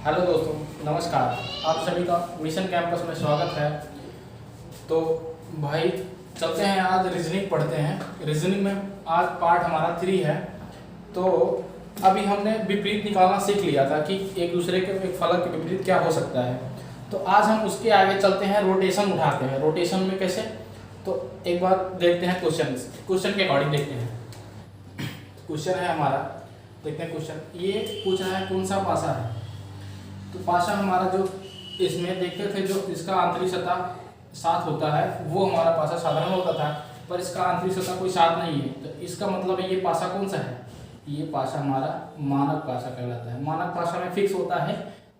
Hello दोस्तों, नमस्कार। आप सभी का मिशन कैंपस में स्वागत है। तो भाई चलते हैं, आज रीजनिंग पढ़ते हैं। रीजनिंग में आज पार्ट हमारा 3 है। तो अभी हमने विपरीत निकालना सीख लिया था कि एक दूसरे के एक फलक के विपरीत क्या हो सकता है। तो आज हम उसके आगे चलते हैं, रोटेशन उठाते हैं। रोटेशन में कैसे, तो एक बार देखते हैं क्वेश्चन के अकॉर्डिंग देखते हैं। क्वेश्चन है हमारा, देखते हैं क्वेश्चन। ये पूछ रहा है कौन सा पासा है। तो पासा हमारा जो इसमें देखते थे, जो इसका आंतरिक सतह 7 होता है वो हमारा पासा साधारण होता था, पर इसका आंतरिक सतह कोई 7 नहीं है। तो इसका मतलब है ये पासा कौन सा है, ये पासा हमारा मानक पासा कहलाता है। मानक पासा में फिक्स होता है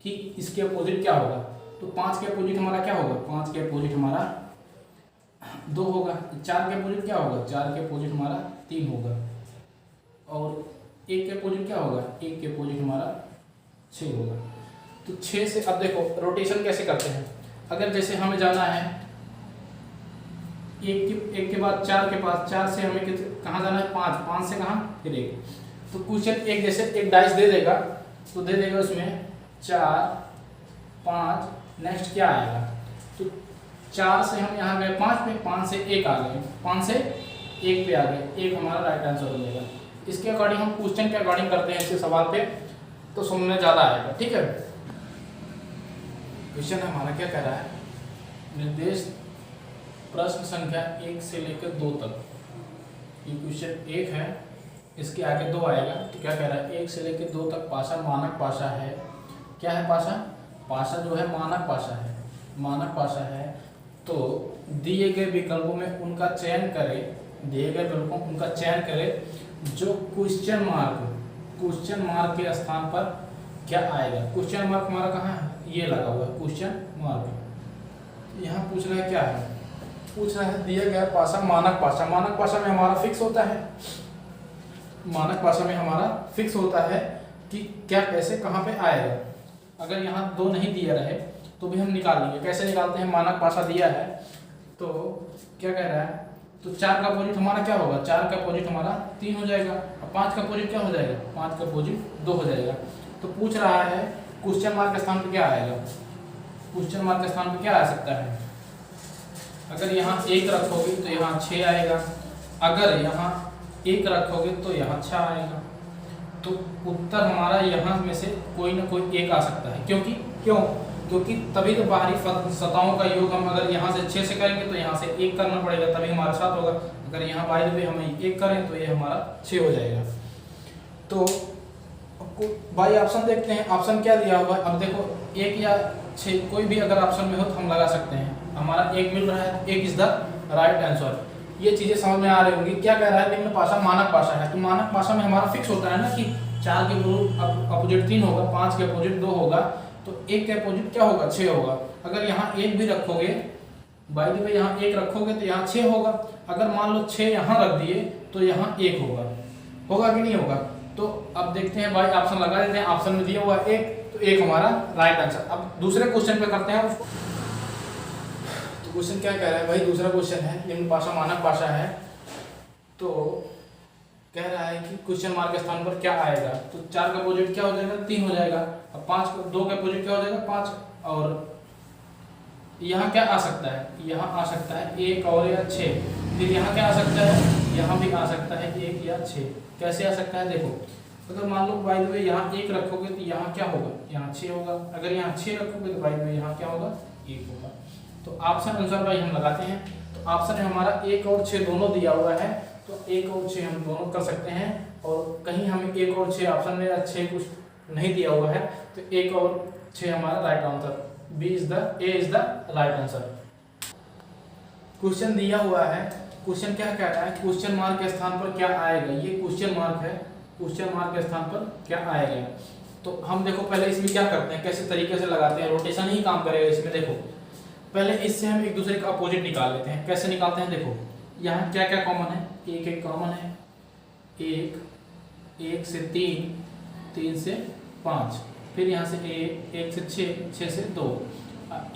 कि इसके अपोजिट क्या होगा। तो 5 के अपोजिट हमारा क्या होगा, 5 के अपोजिट हमारा 2 होगा। 4 के अपोजिट क्या होगा, 4 के अपोजिट हमारा 3 होगा। और 1 के अपोजिट क्या होगा, 1 के अपोजिट हमारा 6 होगा। तो 6 से अब देखो रोटेशन कैसे करते हैं। अगर जैसे हमें जाना है एक के बाद 4 के पास, 4 से हमें कहाँ जाना है, 5 से कहाँ, फिर 1। तो क्वेश्चन एक जैसे एक डाइस दे देगा, तो दे देगा उसमें 4 5, नेक्स्ट क्या आएगा। तो 4 से हम यहाँ गए 5 पे, 5 से 1 आ गए, 5 से 1 पे आ गए, 1 हमारा राइट आंसर हो जाएगा। इसके अकॉर्डिंग हम क्वेश्चन के अकॉर्डिंग करते हैं इसके सवाल पे, तो समझ में ज़्यादा आएगा। ठीक है, क्वेश्चन हमारा क्या कह रहा है, निर्देश प्रश्न संख्या 1 से लेकर 2 तक। ये क्वेश्चन 1 है, इसके आगे 2 आएगा। तो क्या कह रहा है, 1 से लेकर 2 तक पासा मानक पासा है। क्या है पासा, पासा जो है मानक पासा है, मानक पासा है। तो दिए गए विकल्पों में उनका चयन करें, दिए गए विकल्पों उनका चयन करें जो क्वेश्चन मार्क के स्थान पर क्या आएगा। क्वेश्चन मार्क हमारा कहाँ है, ये लगा हुआ है क्वेश्चन मार्क। यहाँ पूछ रहा है क्या है, पूछ रहा है दिया गया पासा मानक पासा। मानक पासा में हमारा फिक्स होता है, मानक पासा में हमारा फिक्स होता है कि क्या कैसे कहाँ पे आएगा। अगर यहाँ 2 नहीं दिया रहे तो भी हम निकाल लेंगे। कैसे निकालते हैं, मानक पासा दिया है तो क्या कह रहा है, तो 4 का अपोजिट हमारा क्या होगा, 4 का अपोजिट हमारा 3 हो जाएगा। और 5 का अपोजिट क्या हो जाएगा, 5 का अपोजिट 2 हो जाएगा। तो पूछ रहा है क्वेश्चन मार्क के स्थान पर क्या आएगा, क्वेश्चन मार्क के स्थान पर क्या आ सकता है। अगर यहाँ 1 रखोगे तो यहाँ 6 आएगा, अगर यहाँ 1 रखोगे तो यहाँ 6 आएगा। तो उत्तर हमारा यहाँ में से कोई ना कोई एक आ सकता है। क्योंकि तभी तो बाहरी सतहों का योग हम अगर यहाँ से 6 से करेंगे तो यहाँ से 1 करना पड़ेगा, तभी हमारा 7 होगा। अगर यहाँ बाई द वे हम 1 करें तो ये हमारा 6 हो जाएगा। तो भाई ऑप्शन देखते हैं, ऑप्शन क्या दिया हुआ है। अब देखो 1 या 6 कोई भी अगर ऑप्शन में हो तो हम लगा सकते हैं। हमारा 1 मिल रहा है, 1 इज द राइट आंसर। ये चीजें समझ में आ रही होंगी। क्या कह रहा है, निम्न पासा मानक पासा है। तो मानक पासा में हमारा फिक्स होता है ना कि 4 के अपोजिट 3 होगा, 5 के अपोजिट 2 होगा, तो 1 के अपोजिट क्या होगा, 6 होगा। अगर यहाँ 1 भी रखोगे, बाय द वे यहाँ 1 रखोगे तो यहाँ 6 होगा। अगर मान लो 6 यहाँ रख दिए तो यहाँ 1 होगा कि नहीं होगा। तो अब देखते हैं भाई, ऑप्शन लगा देते हैं। ऑप्शन में दिया हुआ 1, तो 1 हमारा राइट आंसर। अब दूसरे क्वेश्चन पे करते हैं उसको। तो क्वेश्चन क्या कह रहा है भाई, दूसरा क्वेश्चन है, निम्न पासा मानक पासा है। तो कह रहा है कि क्वेश्चन मार्क के स्थान पर क्या आएगा। तो 4 का अपोजिट क्या हो जाएगा, 3 हो जाएगा। अब 2 का अपोजिट क्या हो जाएगा, 5। और यहाँ क्या आ सकता है, यहाँ आ सकता है 1 और या 6। फिर यहाँ क्या आ सकता है, यहाँ भी आ सकता है 1 या 6। कैसे आ सकता है, देखो अगर मान लो बाय द वे यहाँ 1 रखोगे तो यहाँ क्या होगा, यहाँ 6 होगा। अगर यहाँ 6 रखोगे तो बाय द वे यहाँ क्या होगा, 1 होगा। तो ऑप्शन अनुसार भाई हम लगाते हैं। तो ऑप्शन है हमारा 1 और 6 दोनों दिया हुआ है, तो 1 और 6 हम दोनों कर सकते हैं। और कहीं हमें 1 और 6 ऑप्शन में 6 कुछ नहीं दिया हुआ है, तो 1 और 6 हमारा right answer. A is the right answer. Question दिया हुआ है, क्वेश्चन क्या कह रहा है, क्वेश्चन मार्क के स्थान पर क्या आएगा। ये क्वेश्चन मार्क है, क्वेश्चन मार्क के स्थान पर क्या आएगा। तो हम देखो पहले इसमें क्या करते हैं, कैसे तरीके से लगाते हैं। रोटेशन ही काम करेगा इसमें। देखो पहले इससे हम एक दूसरे का अपोजिट निकाल लेते हैं। कैसे निकालते हैं, देखो यहाँ क्या क्या कॉमन है, 1 कॉमन है, 1 से 3, 3 से 5, फिर यहाँ से 1 से 6, 6 से 2।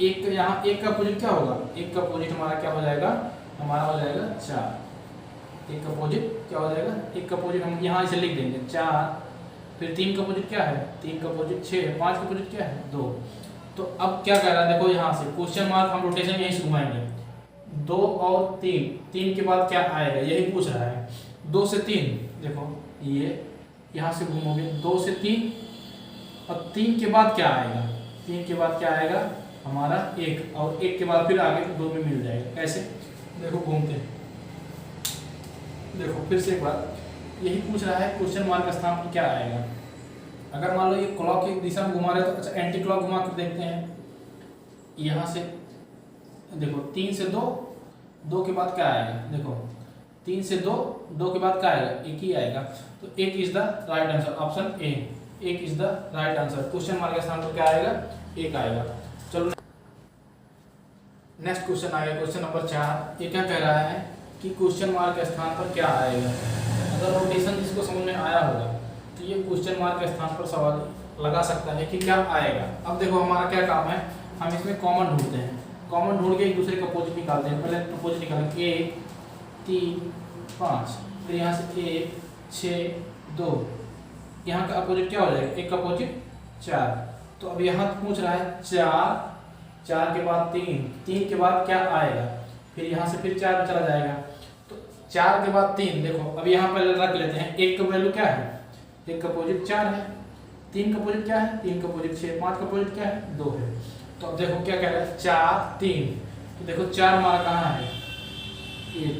एक यहाँ 1 का अपोजिट क्या होगा, 1 का अपोजिट हमारा क्या हो जाएगा, हमारा हो जाएगा 4। 1 का अपोजिट क्या हो जाएगा, 1 का अपोजिट हम यहाँ इसे लिख देंगे 4, फिर 3 का अपोजिट क्या है, 3 का अपोजिट 6 है, 5 का अपोजिट क्या है 2। तो अब क्या कह रहा है देखो यहाँ से क्वेश्चन मार्क हम रोटेशन यहीं से घुमाएंगे, 2 और 3, 3 के बाद क्या आएगा यही पूछ रहा है। 2 से 3 देखो ये यहाँ से घूमोगे 2 से 3 और 3 के बाद क्या आएगा, 3 के बाद क्या आएगा हमारा 1 और 1 के बाद फिर आगे 2 में मिल जाएगा। कैसे देखो घूमते हैं, देखो फिर से एक बार यही पूछ रहा है क्वेश्चन मार्क के स्थान पर क्या आएगा। अगर मान लो ये क्लॉक की दिशा में घुमा रहे तो अच्छा एंटी क्लॉक घुमा कर देखते हैं। यहाँ से देखो 3 से 2, 2 के बाद क्या आएगा, देखो 3 से 2, 2 के बाद क्या आएगा 1 ही आएगा। तो 1 is the right answer, option A 1 is the right answer. Question mark के स्थान पर क्या आएगा 1 आएगा। चलो नेक्स्ट क्वेश्चन आ गया, क्वेश्चन नंबर 4। ये क्या कह रहा है कि क्वेश्चन मार्क के स्थान पर क्या आएगा। अगर रोटेशन जिसको समझ में आया होगा तो ये क्वेश्चन मार्क के स्थान पर सवाल लगा सकता है कि क्या आएगा। अब देखो हमारा क्या काम है, हम इसमें कॉमन ढूंढते हैं, कॉमन ढूंढ के एक दूसरे का अपोजिट निकालते हैं। पहले अपोजिट निकालेंगे 1 3 5, फिर यहाँ से 1 6 2, यहाँ का अपोजिट क्या हो जाएगा, 1 का अपोजिट 4। तो अब यहाँ पूछ रहा है 4, 4 के बाद 3, 3 के बाद क्या आएगा, फिर यहाँ से फिर 4 में चला जाएगा। तो 4 के बाद 3 देखो अब यहाँ पहले रख लेते हैं, 1 का वैल्यू क्या है, 1 का अपोजिट 4 है, 3 का अपोजिट क्या है, 3 का अपोजिट 6, 5 का अपोजिट क्या है 2 है। तो अब देखो क्या कह रहा है 4 3, तो देखो 4 हमारा कहाँ है, 1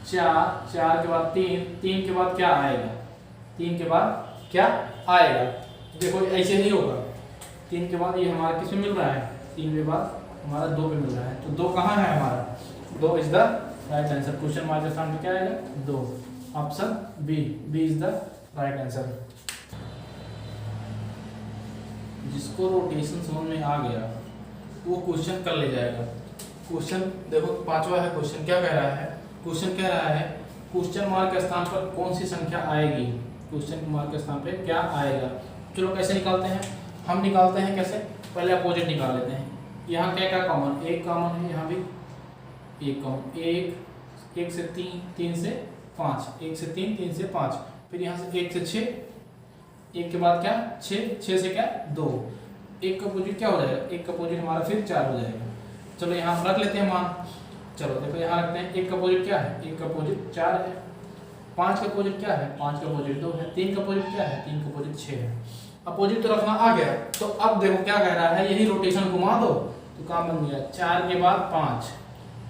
4, 4 के बाद 3, 3 के बाद क्या आएगा, 3 के बाद क्या आएगा। देखो ऐसे नहीं होगा, 3 के बाद ये हमारा किस में मिल रहा है, 3 के बाद हमारा 2 पे मिल रहा है। तो 2 कहाँ है हमारा, 2 is the right answer. Question mark के सामने क्या आएगा 2, option B is the right answer. जिसको रोटेशन समझ में आ गया वो क्वेश्चन कर ले जाएगा। क्वेश्चन देखो 5वां है क्वेश्चन, क्या कह रहा है, क्वेश्चन कह रहा है क्वेश्चन मार्क के स्थान पर कौन सी संख्या आएगी, क्वेश्चन मार्क के स्थान पे क्या आएगा। चलो कैसे निकालते हैं, हम निकालते हैं कैसे, पहले अपोजिट निकाल लेते हैं। यहाँ क्या क्या कॉमन, 1 कॉमन है, यहाँ भी 1 कॉमन, 1 से 3, 3 से 5, 1 से 3, 3 से 5, फिर यहाँ से 1 से 6, 1 के बाद क्या 6, 6 से क्या 2, 1 का अपोजिट क्या हो जाएगा, 1 का अपोजिट हमारा फिर 4 हो जाएगा। चलो यहाँ रख लेते हैं मान, चलो देखो यहाँ रखते हैं, 1 का अपोजिट क्या है, 1 का अपोजिट 4 है, 5 का अपोजिट क्या है, 5 का अपोजिट 2 है, 3 का अपोजिट क्या है, 3 का अपोजिट 6 है। अपोजिट तो रखना आ गया। तो अब देखो क्या कह रहा है, यही रोटेशन घुमा दो तो काम बन गया, 4 के बाद 5,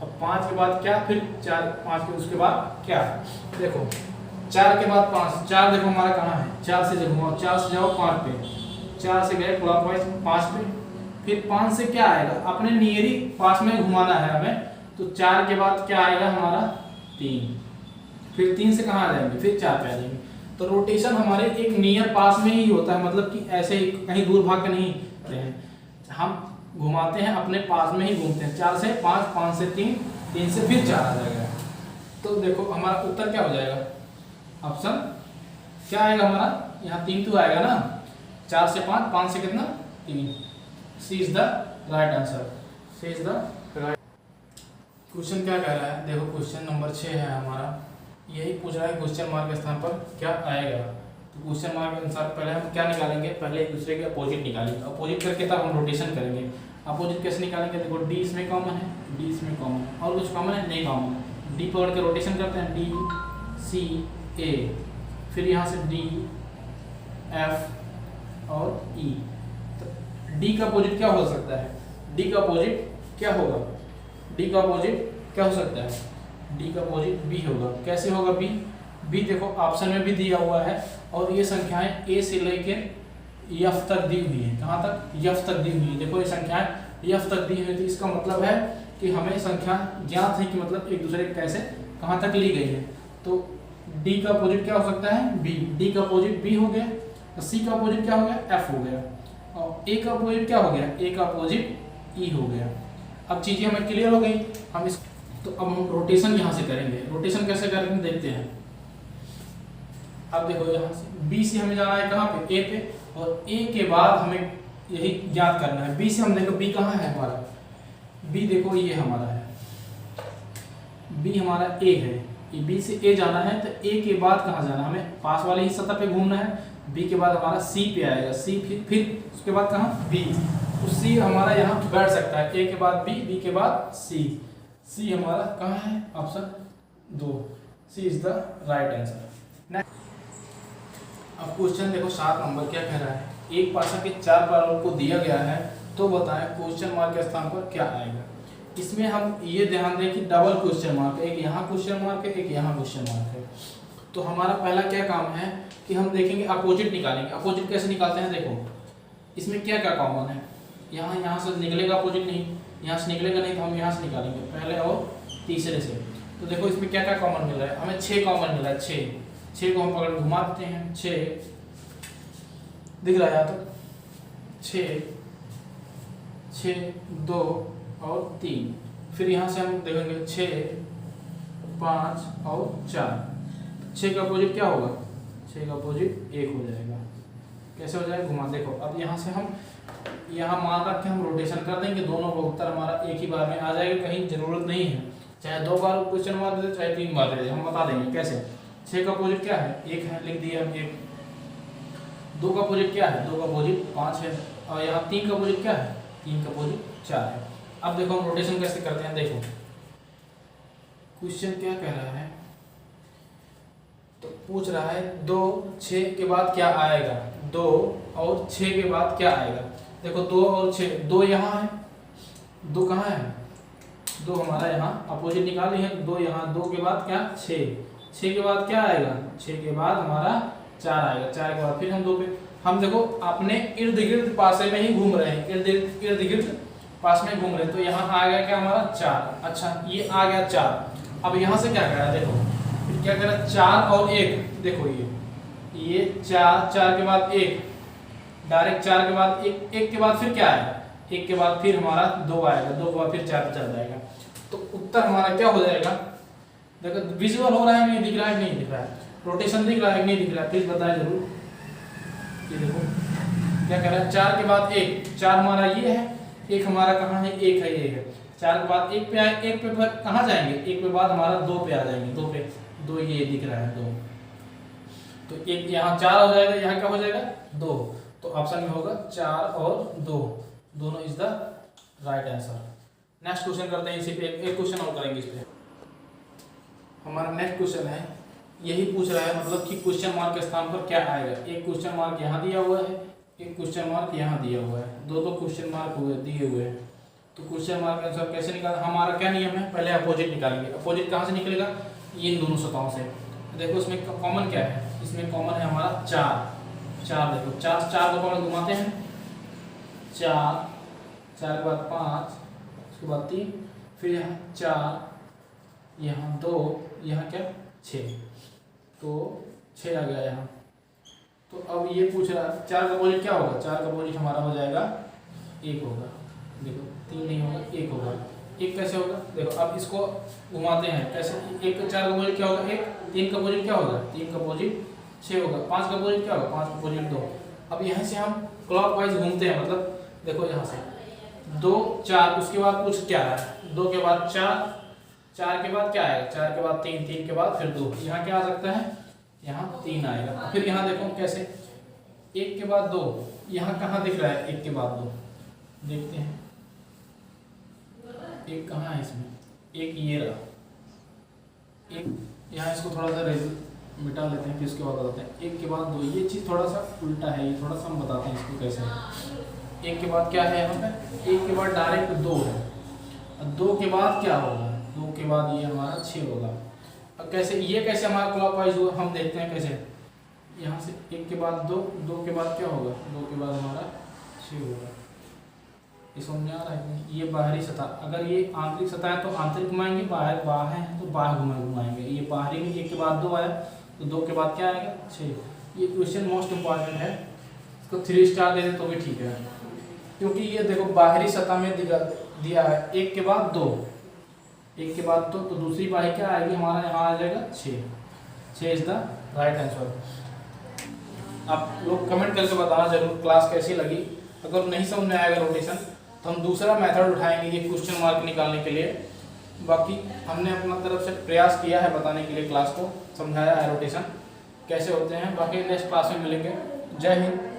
अब 5 के बाद क्या, फिर 4 5 के उसके बाद क्या, देखो 4 के बाद 5, 4 देखो हमारा कहाँ है, 4 से घुमाओ, 4 से जाओ 5 पे, 4 से गए क्लॉकवाइज 5 पे, फिर 5 से क्या आएगा, अपने नियरी पास में घुमाना है हमें। तो 4 के बाद क्या आएगा हमारा 3, फिर 3 से कहाँ आ जाएंगे, फिर 4 पे आ जाएंगे। तो रोटेशन हमारे एक नियर पास में ही होता है, मतलब कि ऐसे ही कहीं दूर भाग के नहीं रहे हैं, हम घुमाते हैं अपने पास में ही घूमते हैं। 4 से 5, 5 से 3, 3 से फिर 4 आ जाएगा। तो देखो हमारा उत्तर क्या हो जाएगा, ऑप्शन क्या आएगा हमारा, यहाँ 3 तो आएगा ना, 4 से 5, 5 से कितना 3, C is the right answer, C is the right. Question क्या कह रहा है, देखो क्वेश्चन नंबर 6 है हमारा, यही पूछ रहा है क्वेश्चन मार्क के स्थान पर क्या आएगा। तो क्वेश्चन मार्क के अनुसार पहले हम क्या निकालेंगे, पहले एक दूसरे के अपोजिट निकालेंगे, अपोजिट करके तब हम रोटेशन करेंगे। अपोजिट कैसे निकालेंगे, देखो डी इसमें कॉमन है, डी इसमें कॉमन है, और कुछ कॉमन है नहीं कॉमन है, डी पकड़ के रोटेशन करते हैं, डी सी ए, फिर यहाँ से डी एफ और ई। तो डी का अपोजिट क्या हो सकता है, डी का अपोजिट क्या होगा, डी का अपोजिट क्या हो सकता है, डी का अपोजिट बी होगा। कैसे होगा बी, बी देखो ऑप्शन में भी दिया हुआ है, और ये संख्याएं ए से लेकर एफ तक दी हुई है, कहाँ तक, एफ तक दी हुई है। देखो ये संख्याएं एफ तक दी हुई है, तो इसका मतलब है कि हमें संख्या ज्ञात है कि मतलब एक दूसरे कैसे कहाँ तक ली गई है। तो डी का अपोजिट क्या हो सकता है, बी, डी का अपोजिट बी हो गया, सी का अपोजिट क्या हो गया, एफ हो गया, और ए का अपोजिट क्या हो गया, ए का अपोजिट ई हो गया। अब चीजें हमें क्लियर हो गई, हम इस तो अब हम रोटेशन यहाँ से करेंगे, रोटेशन कैसे करेंगे देखते हैं। अब देखो यहाँ से बी से हमें जाना है कहाँ पे, ए पे, और ए के बाद हमें यही ज्ञात करना है। बी से हम देखो बी कहाँ है हमारा, बी देखो ये हमारा है, बी हमारा ए है, ये बी से ए जाना है, तो ए के बाद कहाँ जाना है, हमें पास वाले ही सतह पे घूमना है, बी के बाद हमारा सी पे आएगा, सी फिर उसके बाद कहाँ बी, तो सी हमारा यहाँ बैठ सकता है, ए के बाद बी, बी के बाद सी, सी हमारा कहाँ है option 2, C is the right answer. अब क्वेश्चन देखो 7 नंबर क्या कह रहा है, एक पासा के 4 प्रारूप को दिया गया है तो बताएं क्वेश्चन मार्क के स्थान पर क्या आएगा। इसमें हम ये ध्यान दें कि डबल क्वेश्चन मार्क है, एक यहाँ क्वेश्चन मार्क है, एक यहाँ क्वेश्चन मार्क है। तो हमारा पहला क्या काम है कि हम देखेंगे अपोजिट निकालेंगे। अपोजिट कैसे निकालते हैं, देखो इसमें क्या क्या कॉमन है, यहाँ से निकलेगा अपोजिट, नहीं यहाँ से निकलेगा नहीं, तो हम यहाँ से निकालेंगे पहले और तीसरे से। तो देखो इसमें क्या क्या कॉमन मिल रहा है, हमें 6 कॉमन मिल रहा है, 6 को हम पकड़ घुमा देते हैं, 6 दिख रहा है यहाँ तो 6 2 और 3, फिर यहाँ से हम देखेंगे 6 5 और 4, 6 का अपोजिट क्या होगा, 6 का अपोजिट 1 हो जाएगा। कैसे हो जाएगा, घुमा, देखो अब यहाँ से हम यहाँ मान रख के हम रोटेशन कर देंगे, दोनों का उत्तर हमारा एक ही बार में आ जाएगा, कहीं जरूरत नहीं है चाहे 2 बार क्वेश्चन मार दे चाहे 3 बार दे दे, हम बता देंगे कैसे। 6 का अपोजिट क्या है, 1 है, लिख दिया हम 1। 2 का अपोजिट क्या है, 2 का अपोजिट 5 है, और यहाँ 3 का अपोजिट क्या है, 3 का अपोजिट 4 है। अब देखो हम रोटेशन कैसे करते हैं, देखो क्वेश्चन क्या कह रहा है, तो पूछ रहा है 2 6 के बाद क्या आएगा, 2 और 6 के बाद क्या आएगा। देखो 2 और 6, 2 यहाँ है, 2 कहाँ है, 2 हमारा यहाँ अपोजिट निकाली है, 2 यहाँ, 2 के बाद क्या 6 के बाद क्या आएगा, 6 के बाद हमारा 4 आएगा, 4 के बाद फिर हम 2 पे, हम देखो अपने इर्द गिर्द पासे में ही घूम रहे हैं, इर्द गिर्द पास में घूम रहे हैं, तो यहाँ आ गया क्या हमारा 4। अच्छा ये आ गया 4, अब यहाँ से क्या कह रहा है, देखो फिर क्या कह रहा है 4 और 1, देखो ये 4 के बाद 1, डायरेक्ट 4 के बाद 1 के बाद फिर क्या आएगा, 1 के बाद फिर हमारा 2 आएगा, 2 के बाद फिर 4 चल जाएगा। तो उत्तर हमारा क्या हो जाएगा, देखो विजुअल हो रहा है, नहीं दिख रहा है, नहीं दिख रहा है, रोटेशन दिख रहा है नहीं दिख रहा है, प्लीज बताएं जरूर। ये देखो क्या कह रहा है, 4 के बाद 1, 4 हमारा ये है, 1 हमारा कहाँ है, 1 है, ये है, 4 के बाद 1 पे आए, 1 पे फिर कहाँ जाएंगे, 1 पे बाद हमारा 2 पे आ जाएंगे, 2 पे 2 ये दिख रहा है 2, तो 1 यहाँ 4 हो जाएगा, यहाँ क्या हो जाएगा 2, तो ऑप्शन में होगा 4 और 2, दोनों is the right answer. Next question करते हैं, इसी पे एक क्वेश्चन और करेंगे इस पे। हमारा नेक्स्ट क्वेश्चन है, यही पूछ रहा है मतलब कि क्वेश्चन मार्क के स्थान पर क्या आएगा। एक क्वेश्चन मार्क यहाँ दिया हुआ है, एक क्वेश्चन मार्क यहाँ दिया हुआ है, दो क्वेश्चन मार्क हुए दिए हुए हैं, तो क्वेश्चन मार्क का आंसर कैसे निकालना, हमारा क्या नियम है, पहले अपोजिट निकालेंगे। अपोजिट कहाँ से निकलेगा, ये इन दोनों सतहों से। देखो इसमें कॉमन क्या है, इसमें कॉमन है हमारा 4, देखो 4 को पकड़ घुमाते हैं, 4 के बाद 5, उसके बाद 3, फिर यहाँ 4, यहाँ 2, यहाँ क्या 6, तो 6 आ गया यहाँ। तो अब ये पूछ रहा है 4 का अपोजिट क्या होगा, 4 का अपोजिट हमारा हो जाएगा 1 होगा, देखो 3 नहीं होगा 1 होगा, 1 कैसे होगा, देखो अब इसको घुमाते हैं कैसे, 1 का 4 का अपोजिट क्या होगा 1, 3 का अपोजिट क्या होगा, 3 का अपोजिट 6 होगा, 5 का अपोजिट क्या होगा, 5 का अपोजिट 2। अब यहाँ से हम क्लॉकवाइज घूमते हैं, मतलब देखो यहाँ से 2 4, उसके बाद पूछ क्या है, 2 के बाद 4 के बाद क्या आएगा, 4 के बाद 3 के बाद फिर 2, यहाँ क्या आ सकता है, यहाँ 3 आएगा। फिर यहाँ देखो कैसे, 1 के बाद 2, यहाँ कहाँ दिख रहा है 1 के बाद 2, देखते हैं 1 कहाँ है इसमें, 1 ये रहा, 1 यहाँ, इसको थोड़ा सा मिटा लेते हैं फिर उसके बाद बताते हैं। 1 के बाद 2, ये चीज़ थोड़ा सा उल्टा है, ये थोड़ा सा हम बताते हैं इसको कैसे है। 1 के बाद क्या है यहाँ पे, 1 के बाद डायरेक्ट 2 है, 2 के बाद क्या होगा, 2 के बाद ये हमारा 6 होगा। अब कैसे, ये कैसे हमारा क्लॉकवाइज हुआ, हम देखते हैं कैसे, यहाँ से 1 के बाद 2, 2 के बाद क्या होगा, 2 के बाद हमारा 6 होगा। ये समझ आ रहा है, ये बाहरी सतह, अगर ये आंतरिक सतह है तो आंतरिक घुमाएंगे, बाहर है तो बाहर घुमाएंगे। ये बाहरी में 1 के बाद 2 आया, तो 2 के बाद क्या आएगा 6। ये क्वेश्चन मोस्ट इम्पॉर्टेंट है, इसको 3 स्टार दे दें तो भी ठीक है, क्योंकि ये देखो बाहरी सतह में दिया है 1 के बाद 2, 1 के बाद 2, तो दूसरी बाहरी क्या आएगी हमारा, यहाँ आ जाएगा 6 इज द राइट आंसर। आप लोग कमेंट करके बताना जरूर क्लास कैसी लगी। अगर नहीं समझ में आएगा रोटेशन तो हम दूसरा मेथड उठाएंगे ये क्वेश्चन मार्क निकालने के लिए। बाकी हमने अपना तरफ से प्रयास किया है बताने के लिए, क्लास को समझाया है रोटेशन कैसे होते हैं। बाकी नेक्स्ट क्लास में मिलेंगे। जय हिंद।